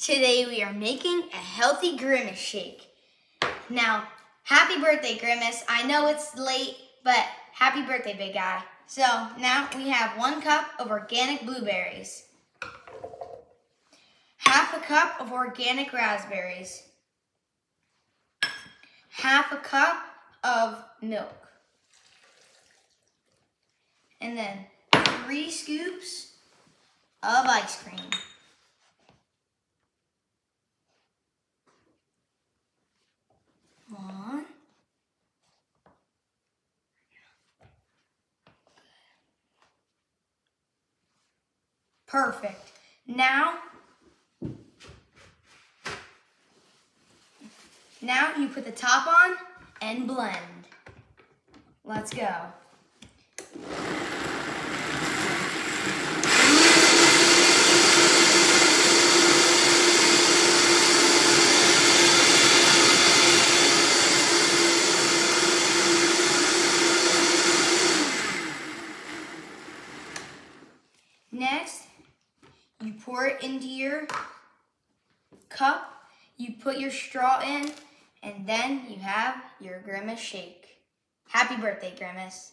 Today we are making a healthy Grimace Shake. Now, happy birthday, Grimace. I know it's late, but happy birthday, big guy. So now we have 1 cup of organic blueberries, half a cup of organic raspberries, half a cup of milk, and then 3 scoops of ice cream. One. Perfect. Now you put the top on and blend. Let's go. Next, you pour it into your cup, you put your straw in, and then you have your Grimace Shake. Happy birthday, Grimace.